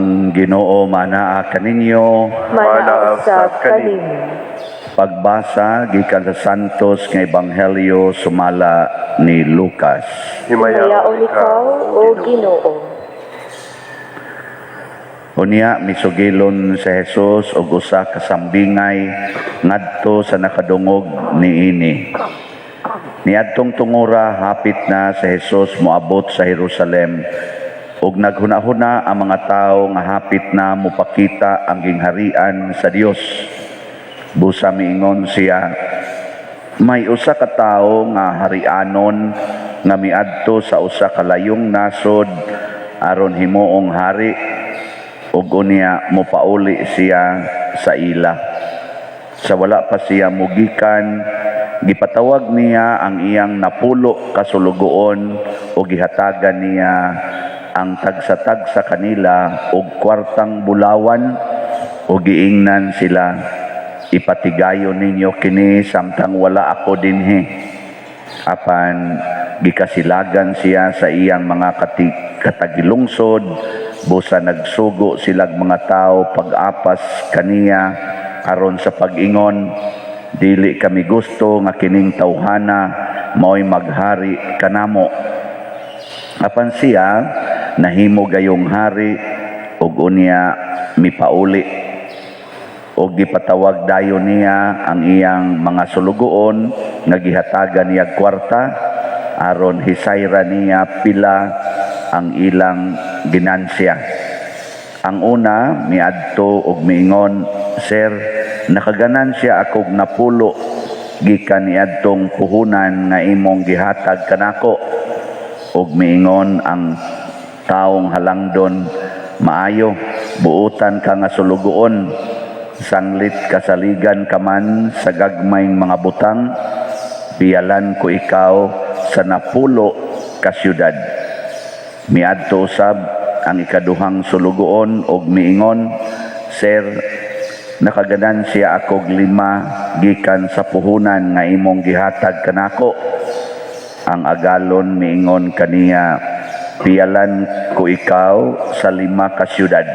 Ang Ginoo manaa kaninyo. Manausab kanimo. Pagbasa gikan sa Santos nga Ebanghelyo sumala ni Lucas. Himayaon ikaw, O Ginoo. Unya misugilon sa Hesus og usa ka sambingay ngadto sa nakadungog niini. Niadtong tungura hapit na sa Hesus moabot sa Jerusalem ug naghuna-huna ang mga tawo nga hapit na mopakita ang gingharian sa Dios. Busa miingon siya, may usa ka tawo nga harianon nga miadto sa usa ka layong nasod aron himuong hari ug unya mopauli siya sa ila. Sa wala pa siya mugikan, gipatawag niya ang iyang napulo ka sulugoon ug gihatagan niya ang tagsa-tagsa kanila og kwartang bulawan ug giingnan sila, ipatigayon ninyo kini samtang wala ako dinhi. Apan gikasilagan siya sa iyang mga katagilungsod, busa nagsugo silag mga tao pag-apas kaniya aron sa pag-ingon, dili kami gusto nga kining tawhana mao'y maghari kanamo. Apan siya nahimo gayong hari ug unya mipauli ug gipatawag dayon niya ang iyang mga sulugoon nga gihatagan niya kwarta aron hisayra niya pila ang ilang ginansya. Ang una miadto ug miingon, "Sir, nakaganansya akog napulo gikan niadtong puhunan nga imong gihatag kanako." Ug miingon ang taong halangdon, "Maayo, buutan ka nga sulugoon, sanglit kasaligan ka man sa gagmayng mga butang, piyalan ko ikaw sa napulo ka syudad." Miadto usab ang ikaduhang sulugoon ug miingon, "Sir, nakaganansya akog 5 gikan sa puhunan nga imong gihatag kanako." Ang agalon miingon kaniya, "Piyalan ko ikaw sa 5 ka syudad."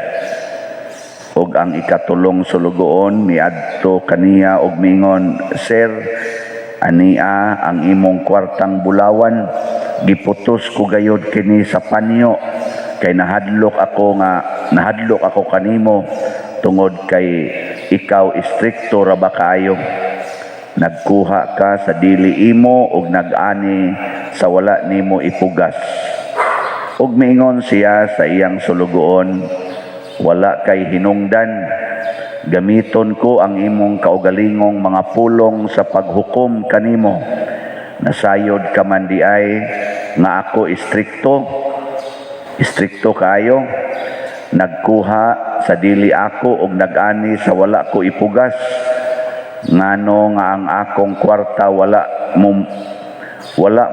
Ug ang ikatulong sulugoon miadto kaniya ug miingon, "Sir, ania ang imong kwartang bulawan, giputos ko gayud kini sa panyo kay nahadlok ako kanimo tungod kay ikaw istrikto ra ba kaayo. Nagkuha ka sa dili imo ug nag-ani sa wala nimo ipugas." Ug miingon siya sa iyang sulugoon, "Wala kay hinungdan, gamiton ko ang imong kaugalingong mga pulong sa paghukom kanimo. Nasayod ka man di ay nga ako istrikto kaayo. Nagkuha sa dili ako ug nag-ani sa wala ko ipugas. Ngano nga ang akong kwarta wala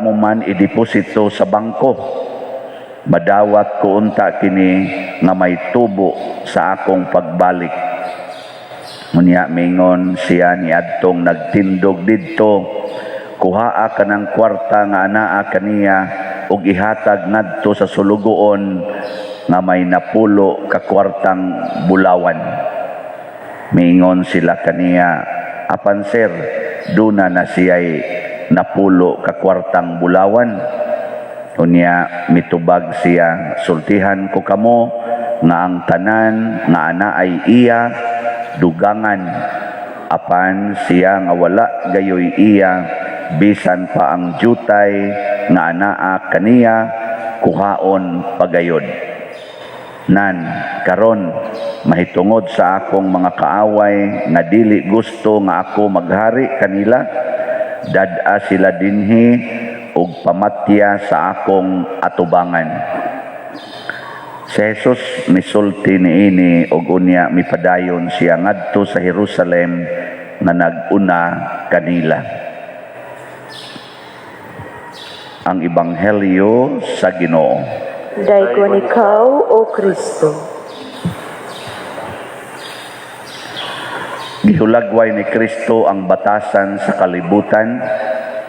mo man ideposito sa bangko. Madawat ko unta kini nga may tubo sa akong pagbalik." Unya mingon siya niadtong nagtindog didto, "Kuhaa ka ng kwarta nga anaa kaniya ug ihatag ngadto sa sulugoon nga may napulo ka kwartang bulawan." Mingon sila kaniya, "Apan sir, duna na siya'y napulo ka kwartang bulawan." Unya mitubag siya, "Sultihan ko kamo nga ang tanan nga ana ay iya dugangan, apan siya nga wala gayoy iya, bisan pa ang jutay nga anaa kaniya kuhaon pagayod. Nan karon mahitungod sa akong mga kaaway nga dili gusto nga ako maghari kanila, dad-a sila dinhi ug pamatya sa akong atubangan." Si Jesus misulti niini ug unya mipadayon siya ngadto sa Jerusalem nga nag-una kanila. Ang Ebanghelyo sa Ginoo. Daykon ikaw, O Kristo. Gihulagway ni Kristo ang batasan sa kalibutan,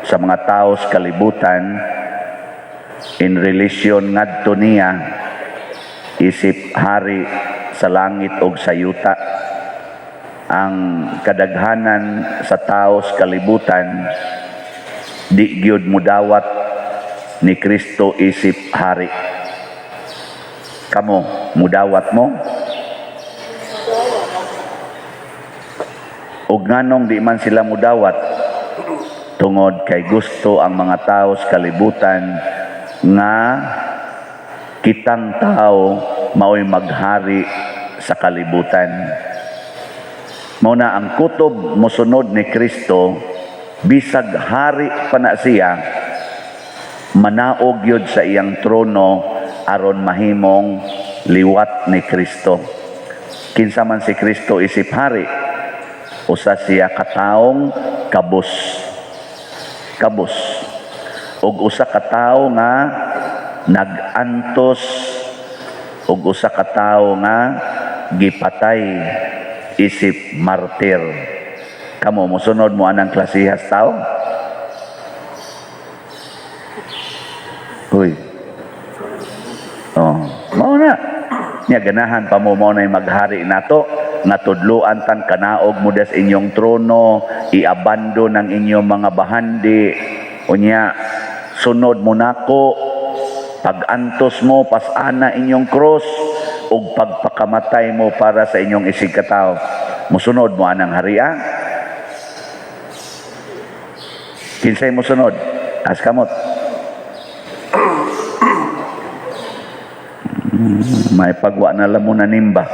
sa mga tao sa kalibutan, in relasyon ngadto niya isip hari sa langit ug sa yuta. Ang kadaghanan sa tao sa kalibutan di gyud mudawat ni Kristo isip hari. Kamo mudawat mo? Ug nganong di man sila mudawat? Tungod kay gusto ang mga tao sa kalibutan nga kitang tao mao'y maghari sa kalibutan. Muna ang kutob mosunod ni Kristo, bisag hari pa na siya, manaog yun sa iyang trono aron mahimong liwat ni Kristo. Kinsa man si Kristo isip hari, usa siya kataong kabus. Kabus. Ug usa ka tawo nga nagantos, ug usa ka tawo nga gipatay isip martir. Kamo mosunod mo anang klasihas tao? Uy. Oh, mao na. Nya ganahan pa mo na maghari nato nga tudloan tan kanaog mo des inyong trono, iabando ng inyong mga bahandi, unya sunod mo nako, pag-antos mo pasana inyong cross, ug pagpakamatay mo para sa inyong isigkataw. Musunod mo anang haria? Kinsay musunod? Askamot. May pagwa na lamo na nimba.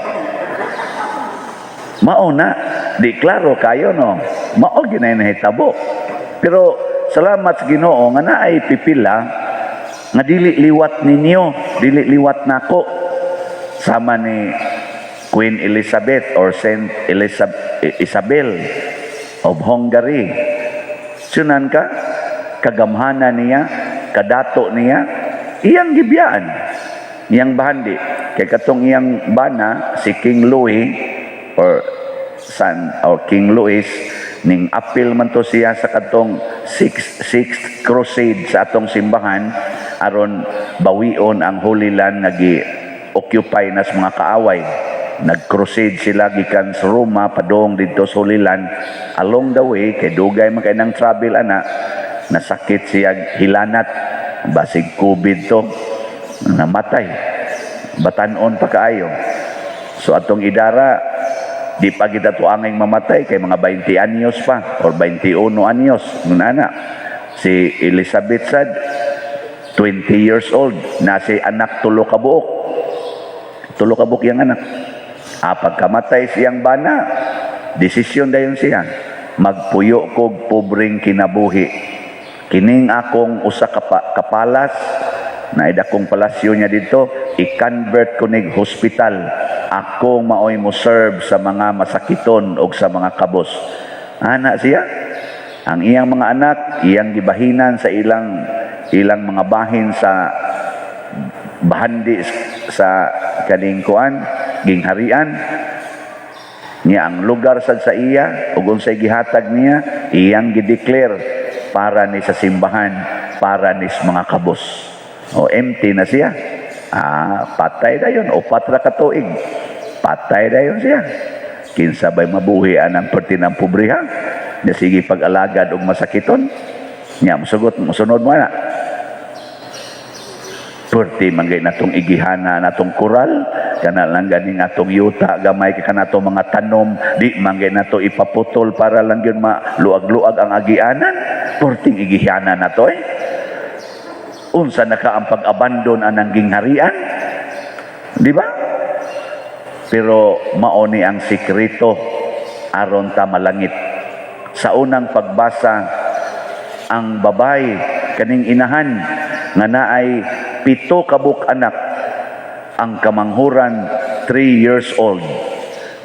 Mao na, di klaro kayo no. Mao ginay nahitabo. Pero salamat sa Ginoo nga naay pipila nga dili liwat ninyo, dili liwat nako. Sama ni Queen Elizabeth or Saint Isabel of Hungary. Sunan ka, kagamhanan niya, kadato niya, iyang gibiyaan, iyang bahandi. Kay katong iyang bana, si King Louis, or King Louis, ning apil man to siya sa katong sixth crusade sa atong simbahan aron bawion ang Holy Land nga gi-occupy nas mga kaaway. Nag-crusade sila gikan sa Roma padong didto sa Holy Land. Along the way kay dugay man kay nang travel ana, nasakit siya hilanat, basig COVID to, namatay. Batanon pa kaayo. So atong idara, di pa kita tuanging mamatay kay mga 20 anyos pa or 21 anyos. Ngunana, si Elizabeth sad, 20 years old, na si anak tulo ka buok. Tulo ka buok yung anak. Pagkamatay siyang bana, desisyon dayon siya, magpuyo kog pobreng kinabuhi. Kining akong usa ka kapalas, na idakong palasyo niya dito, i-convert ko nig hospital. Akong maoy mo serve sa mga masakiton o sa mga kabos. Ana siya, ang iyang mga anak, iyang gibahinan sa ilang mga bahin sa bahandi sa kaningkuan, gingharian. Niya ang lugar sad sa iya, ug unsay gihatag niya, iyang gideclare para ni sa simbahan, para ni sa mga kabos. O empty na siya. Patay dayon o patra ka tuig. Patay dayon siya. Kinsa ba'y mabuhian ang pertinang pobriha? Na sige pag-alagad og masakiton. Nya musunod mo na. Perti manggay natong igihana natong kural, kana lang ganing atong yuta gamay kay kanatong mga tanom, di manggay nato ipaputol para lang gyud maluag-luag ang agianan. Perting igihana nato unsa naka ang pag-abandon anang gingharian, di ba? Pero mao ni ang sikreto aron ta malangit. Sa unang pagbasa, ang babay kaning inahan nga naay 7 kabuk anak, ang kamanghuran 3 years old.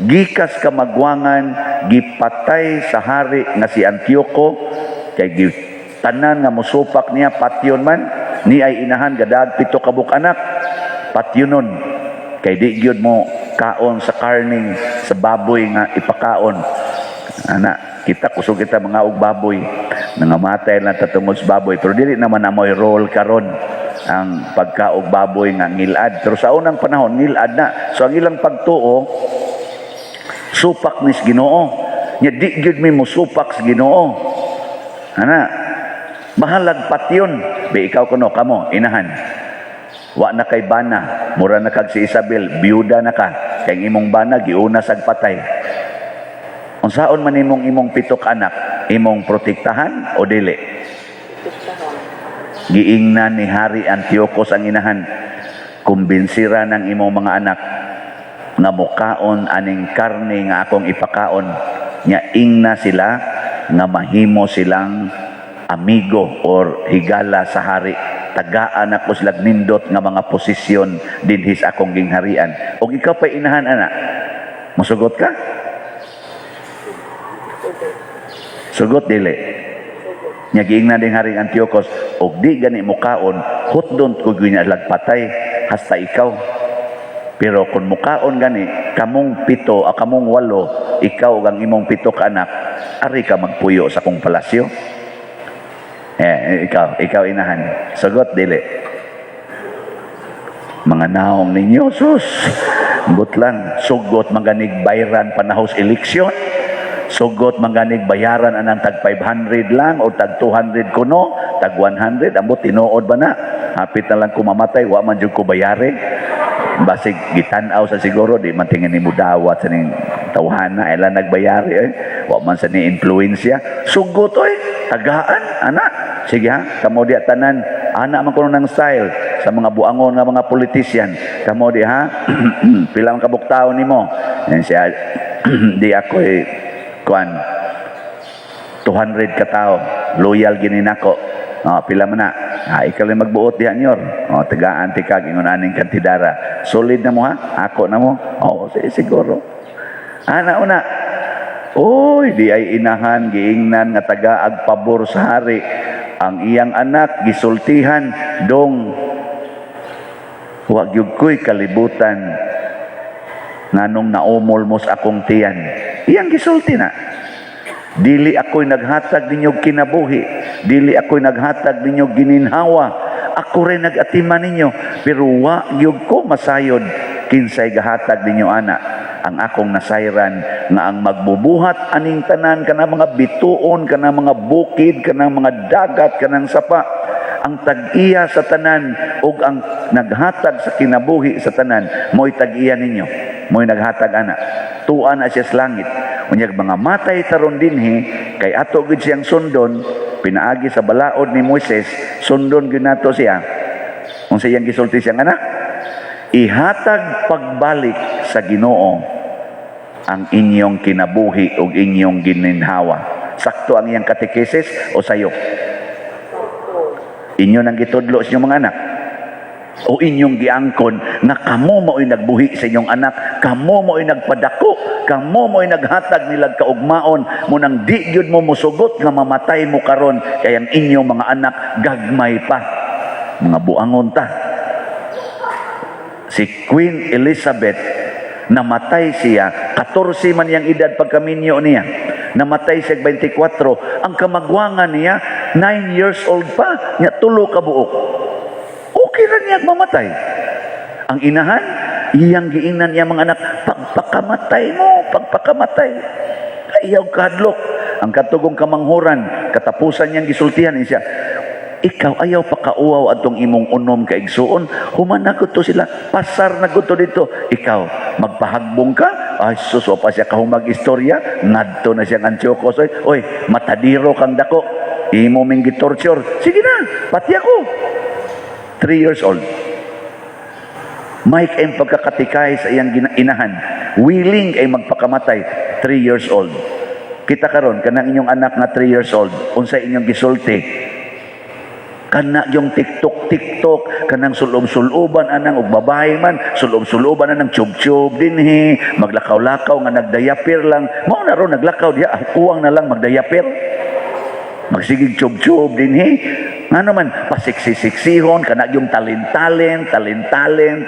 Gikas kamagwangan, gipatay sa hari nga si Antioco, kay tanan nga musupak niya patyon man, ni ay inahan gadag 7 kabuk anak, patyonon. Kay di gyud mo kaon sa karning sa baboy nga ipakaon. Ana, kita kusog kita mga og baboy, nangamatay lang tatungod sa baboy, pero dili naman amoy roll karon. ang pagkaog baboy nga ngilad. Pero sa unang panahon, ngilad na. So ang ilang pagtuo, supak nis Ginoo. Nya di gyud mi mo supak sa Ginoo. Ana, mahalagpat yun. Be ikaw kuno kamo, inahan. Wa na kay bana, mura na kag si Isabel, biyuda na ka. Kay imong bana giuna sag patay. Unsaon man imong pitok anak, imong protektahan o dili? Giingnan ni Hari Antiochus ang inahan, kumbinsira ng imong mga anak nga mukaon aning karne nga akong ipakaon, nya ingna sila nga mahimo silang amigo or higala sa hari. Tagaan ako sila nindot nga mga posisyon dinhi sa akong gingharian. Og ikaw pa inahan ana, masugot ka? Sugot dili. Nya giingnan ding Haring Antiochus, og di gani mukaon, hutdon ko ginalag patay hasta ikaw. Pero kung mukaon gani, kamong pito o kamong walo, ikaw ang imong pito ka anak, ari ka magpuyo sa kong palasyo. Ikaw inahan. Sugot dili. Mga naong ninyo, sus. Butlan, sugot maganig bayran panahos eleksyon. Sugot maganig bayaran anang tag 500 lang o tag 200 kuno, tag 100, ambot tinuod ba na? Hapit na lang ko mamatay, wa man jud ko bayari. Basig gitan-aw sa siguro, di man tingin ni mudawat sa ning tawhana, ila nagbayari wa man sa ni influensya. Sugot tagaan, ana. Sige ha, kamo diya tanan, ana man kuno ng style sa mga buangon nga mga politician. Kamo di ha, pila man kabuktaw nimo. Yan siya, di ako kuan 200 ka tao loyal gini nako. Pila man na ikaw lang magbuot diha nyor. Tagaan ti kag ingon aning kantidara, solid na mo ha, ako na mo. Siguro ana una, oy di ay inahan giingnan nga tagaag pabor sa hari. Ang iyang anak gisultihan dong wa gyud ko'y kalibutan nganong naumol mo sa akong tiyan. Iyang gisulti na. Dili ako'y naghatag ninyo kinabuhi. Dili ako'y naghatag ninyo gininhawa. Ako rin nag-atima ninyo. Pero wa gyud ko masayod kinsay gahatag ninyo ana. Ang akong nasayran nga ang magbubuhat aning tanan kanang mga bituon, kanang mga bukid, kanang mga dagat, kanang sapa. Ang tag-iya sa tanan ug ang naghatag sa kinabuhi sa tanan mo'y tag-iya ninyo. Mo'y naghatag ana. Tuan na siya sa langit. Unyag mga matay taron dinhi kay ato gid siyang sundon, pinaagi sa balaod ni Moises, sundon gyud nato siya. Unsa iyang gisulti siyang anak? Ihatag pagbalik sa Ginoo ang inyong kinabuhi ug inyong gininhawa. Sakto ang iyang katekesis o sayo? Inyo nang gitudlo sa inyong mga anak? O inyong giangkon na kamo mo'y nagbuhi sa inyong anak, kamo mo'y nagpadako, kamo mo'y naghatag nilag kaugmaon, munang di gyud mo musugot nga mamatay mo karon, kay ang inyong mga anak gagmay pa. Mga buangon ta. Si Queen Elizabeth, namatay siya, 14 man yang edad pagkaminyo niya. Namatay siya 24. Ang kamagwangan niya, 9 years old pa, niya 3 ka buok. Okay ra niya mamatay. Ang inahan, iyang giingnan niya mga anak, pagpakamatay mo, pagpakamatay. Ayaw kahadlok. Ang katugong kamanghuran, katapusan niyang gisultihan siya, ikaw ayaw pakauaw atong imong unom kaigsuon, human na to sila, pasar na to dito. Ikaw, magpahagbong ka? Ay, suso pa siya kahumag istorya, ngadto na siyang Antiochus. Oy, matadiro kang dako, imo ming gitorture. Sige na, pati ako. 3 years old. Mike ay pagkakatikay sa iyang inahan. Willing ay magpakamatay. 3 years old. Kita karon kanang inyong anak na 3 years old. Unsa inyong gisulti? Kana yung TikTok, kanang sulob-suloban anang og babae man, sulob-suloban anang tube-tube dinhi, maglakaw-lakaw nga nagdayapir lang. Mao na ron naglakaw diha, uwang na lang magdayapir. Magsigig tube-tube dinhi. Ano man, pasiksi-siksihon, kana yung talent-talent,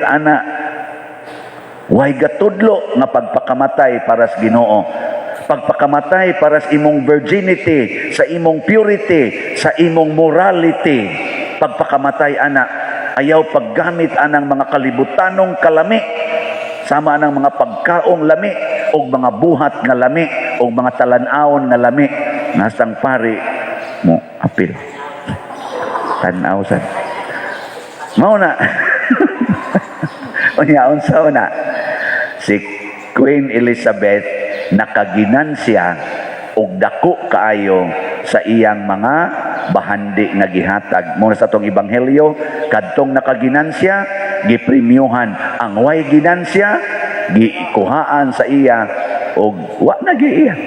ana. Way gatudlo nga pagpakamatay para sa Ginoo. Pagpakamatay para sa imong virginity, sa imong purity, sa imong morality. Pagpakamatay, ana, ayaw paggamit anang mga kalibutanong kalami, sama ng mga pagkaong lami, o mga buhat nga lami, o mga talanawon nga lami, nasang pari mo apil. Tanaw sad. Mao na. Unyaon sa una, si Queen Elizabeth nakaginansya og dako kaayo sa iyang mga bahandi nga gihatag. Muna sa tong ebanghelyo, kadtong nakaginansya, gipremyuhan. Ang way ginansya, gikuhaan sa iya og wa na giiya.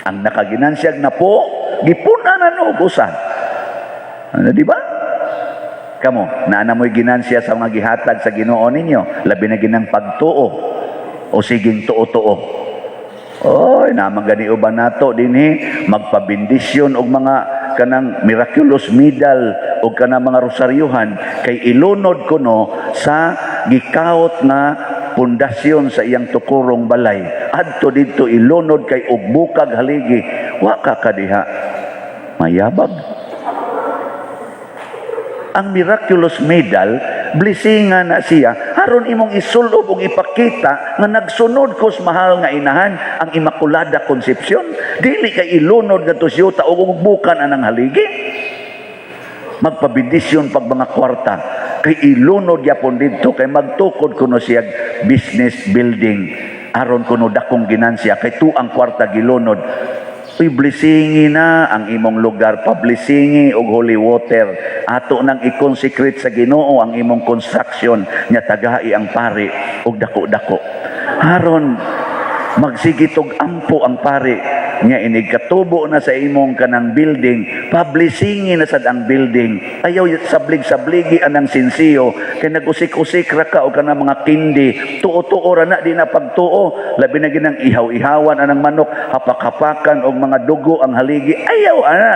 Ang nakaginansya na po, gipunanan og usa. Ano, di ba? Kamo, naana mo'y ginansya sa mga gihatag sa Ginoo ninyo, labi na ginang pagtuo o siging tuo-tuo. Oy, naman gani uban nato dinhi magpabindisyon og mga kanang miraculous medal og kanang mga rosaryuhan kay ilunod kuno sa gikaot na pundasyon sa iyang tukurong balay. Adto didto ilunod kay og bukag haligi, wa ka kadiha mayabag. Ang miraculous medal, blisingan na siya, haron imong isulob o ipakita nga nagsunod ko sa mahal nga inahan, ang Immaculada Concepcion. Dili kay ilunod nga to siyota o bukan anang haligi. Magpabindisyon pag mga kwarta, kay ilunod yapon dito, kay magtukod kuno siya business building. Aron kuno dakong ginansya, kay tuang kwarta gilunod. Iblisingi na ang imong lugar, pablisingi og holy water. Ato nang i-consecrate sa Ginoo ang imong construction, nya tagai ang pari og dako-dako. Haron magsigit og ampo ang pari, nya inig katubo na sa imong kanang building, pablisingi na sad ang building. Ayaw sablig-sabligi anang sinsiyo, kay nag-usik-usik ra ka og kanang mga kindi, tuo-tuo ra na di na pagtuo, labi na ginang ihaw-ihawan anang manok, hapak-hapakan og mga dugo ang haligi. Ayaw ana.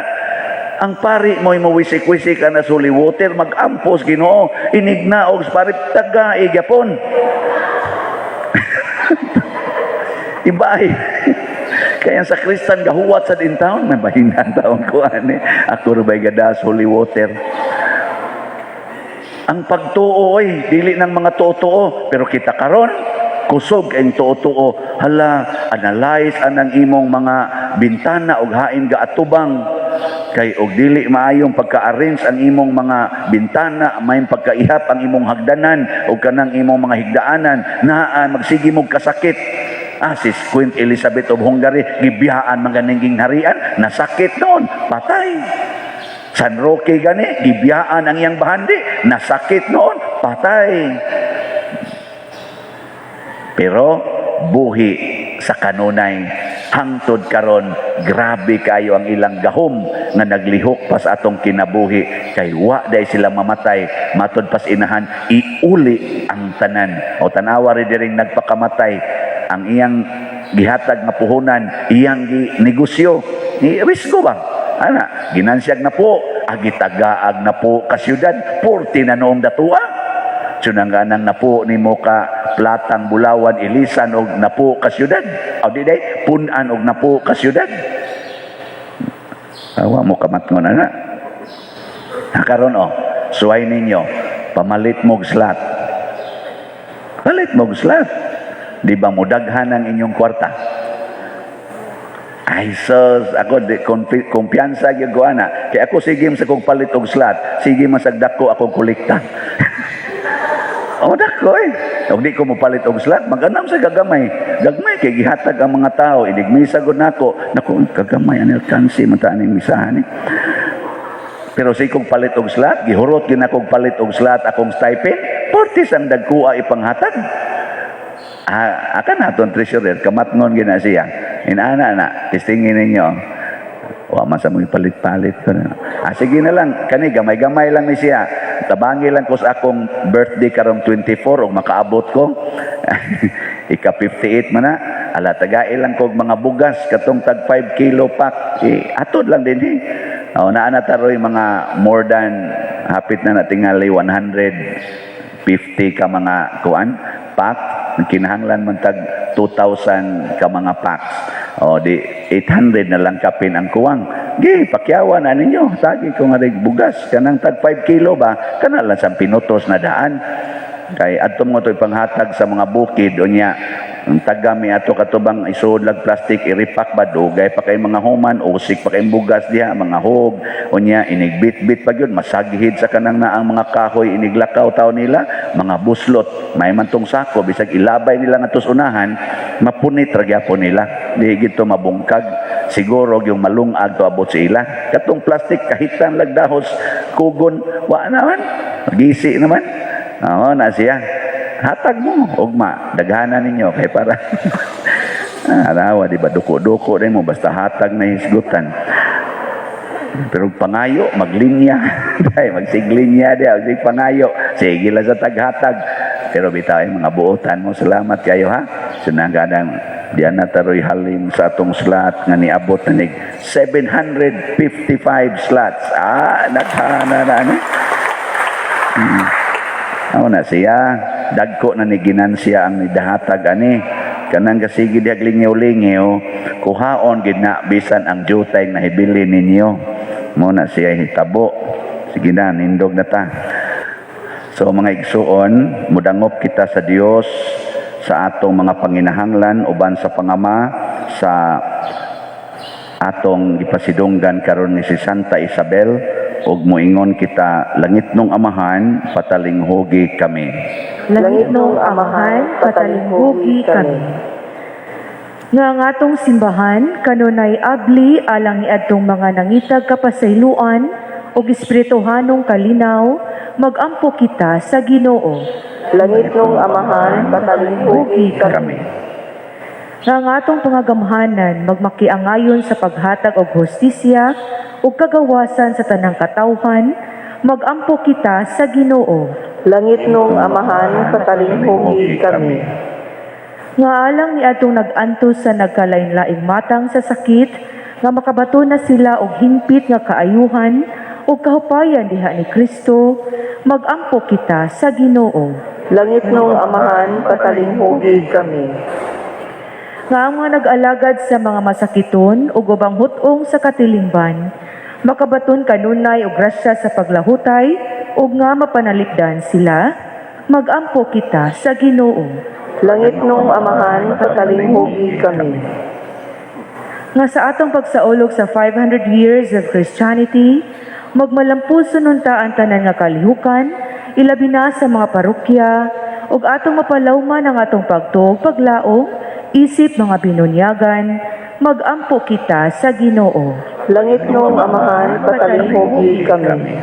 Ang pari mo'y mawisik-wisik na suli water, mag-ampos Ginoo, inigna og pari tagai gyapon. Ibay. Kaya sa Kristan gahuwat sa din taon, may bahingan taon ko ani. Ako rubay gadas holy water. Ang pagtuo oy, dili ng mga tuo-tuo, pero kita karon kusog ang tuo-tuo. Hala, analyze anang imong mga bintana og hain ga atubang. Kay og dili maayong pagka-arrange ang imong mga bintana, may pagkaihap ang imong hagdanan og kanang imong mga higdaanan, naa magsigi mog kasakit. Si Queen Elizabeth of Hungary, gibiyaan maganing harian, nasakit noon, patay. San Roque gani, gibiyaan ang iyang bahandi, nasakit noon, patay. Pero buhi sa kanunay, hangtod karon, grabe kayo ang ilang gahom nga naglihok pa sa atong kinabuhi, kay wa day sila mamatay, matod pas inahan, iuli ang tanan. O tanawa rin diring nagpakamatay, ang iyang gihatag nga puhunan, iyang negosyo, ni risko ba? Ana, ginansyag na po, agitagaag na po ka syudad, 40 na noong datua. Sunangganang na po ni mo ka Platang, Bulawan, Ilisan og na po ka syudad. O di day, punan og na po ka syudad. Awa mo kamatngon ana. Nakaroon suway ninyo, pamalit mog slot. Palit mog slot. Di ba mo daghan ang inyong kwarta? Ay sus, ako kumpiyansa gyud ko ana. Kay ako sige sa kog palit og slot, sige masagdako akong kolekta. Dako og di ko mo palit og slot, maganam sa gagamay. Gagmay kay gihatag ang mga tao, idigmisa gud nako. Naku, kagamay anil kansi man ta aning misahan eh. Pero sa kong palit og slot, gihurot gyud akong palit og slot akong stipend, 40 ang dagkuha ipanghatag. Akan naton treasurer, kamatngon gina siya. Inana na, testingin ninyo. Wa man sa mga palit-palit ko na. Sige na lang, kani gamay-gamay lang ni siya. Tabangi lang ko sa akong birthday karong 24 o makaabot ko. Ika 58 man na. Ala, tagai lang ko mga bugas, katong tag 5 kilo pack. Atod lang din naana taroy mga more than, hapit na natingali 150 ka mga kuan, pack. Kinahanglan man tag 2,000 ka mga packs. O di 800 na lang kapin ang kuwang. Gi, pakyawan na ninyo. Tagi ko nga rin bugas. Kanang tag 5 kilo ba? Kana lang sa pinutos na daan. Kay ato mo ito'y panghatag sa mga bukid. O niya, ang tagami ato katubang isuod lag plastic iripak ba dugay pa kay mga human usik pa kay bugas diha mga hog o niya inigbit-bit pa gyud masagihid sa kanang naang mga kahoy iniglakaw taw nila mga buslot may mantong sako bisag ilabay nila ngadto unahan mapunit ra gyapon nila di gito mabungkag siguro yung malungag to abot sa ila katong plastic kahitan lag dahos kugon wa naman gisi naman oo na siya hatag mo ugma daghanan ninyo kay para arawa di ba duko-duko din mo basta hatag na hisgutan pero pangayo maglinya dai magsiglinya di sig pangayo sige la sa taghatag pero bitaw mga buotan mo salamat kayo ha sinagadang diyan na taroy halim sa atong slot nga niabot na nig 755 slots naghana na ano Ako na siya, dagko na ni ginansya ang nidahatag ani. Kanang kasigi diag lingaw-lingaw, kuhaon gid na bisan ang jutay na hibili ninyo. Mo na siya hitabo. Sige na, nindog na ta. So mga igsuon, mudangop kita sa Dios sa atong mga panginahanglan uban sa pangama sa atong ipasidunggan karon ni si Santa Isabel. ug moingon kita langit nung amahan patalinghugi kami. Langit nung amahan, patalinghugi kami. Nga ang atong simbahan kanunay abli alang niadtong mga nangitag kapasayloan ug espirituhanong kalinaw magampo kita sa Ginoo. Langit nung amahan, patalinghugi kami. Kami. Nga ang atong pangagamhanan magmakiangayon sa paghatag og hustisya ug kagawasan sa tanang katawhan magampo kita sa Ginoo. Langit nung amahan, patalinghugi kami. Nga alang ni atong nag-antos sa nagkalain-laing matang sa sakit nga makabato na sila og hingpit nga kaayuhan ug kahupayan diha ni Kristo magampo kita sa Ginoo. Langit nung amahan, patalinghugi kami. Nga ang mga nag-alagad sa mga masakiton ug ubang hutong sa katilingban makabaton kanunay og grasya sa paglahutay ug nga mapanalikdan sila magampo kita sa Ginoo. Langit nung amahan, patalinghugi kami. Nga sa atong pagsaulog sa 500 years of Christianity, magmalampuson unta ang tanan nga kalihukan, ilabi na sa mga parokya, ug atong mapalawman ang atong pagtuog paglaom, isip mga binunyagan, magampo kita sa Ginoo. Langit nung amahan, patalinghugi kami.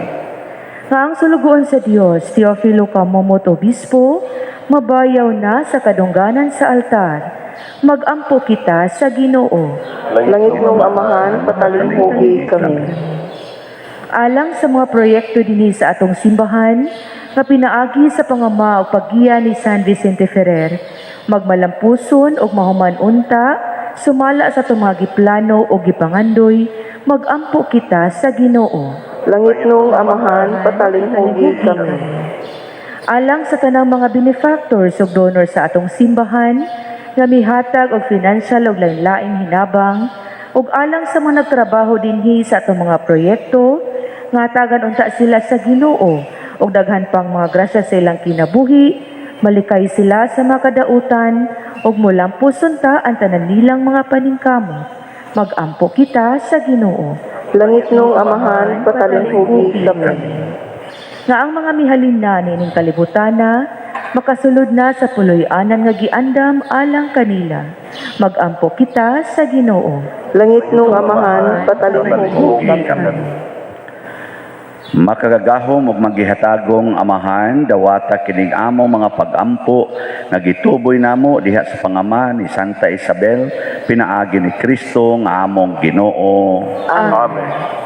Nga ang sulugoon sa Dios, Teofilo Camomot Obispo, mabayaw na sa kadungganan sa altar, magampo kita sa Ginoo. Langit nung amahan, patalinghugi kami. Alang sa mga proyekto dinhi sa atong simbahan, nga pinaagi sa pangama o paggiya ni San Vicente Ferrer, magmalampuson o mahuman unta, sumala sa atong mga giplano o gipangandoy, magampo kita sa Ginoo. Langit nung amahan, patalinghugi kami. Alang sa tanang mga benefactors o donor sa atong simbahan, nga mihatag og financial og lain-laing hinabang, ug alang sa mga nagtrabaho dinhi sa atong mga proyekto, nga tagan unta sila sa Ginoo, ug daghan pang mga grasya sa ilang kinabuhi, malikay sila sa mga kadautan, ug mulampos unta ang tanan nilang mga paningkamot. Magampo kita sa Ginoo. Langit nung amahan, patalinghugi kami. Nga ang mga mihalin na nining kalibutana, makasulod na sa puloy-anan nga giandam alang kanila. Magampo kita sa Ginoo. Langit nung amahan, patalinghugi kami. Makagagahom ug magihatagong amahan dawata kining among mga pagampo nga gituboy namo diha sa pangama ni Santa Isabel pinaagi ni Kristo nga among Ginoo. Amen.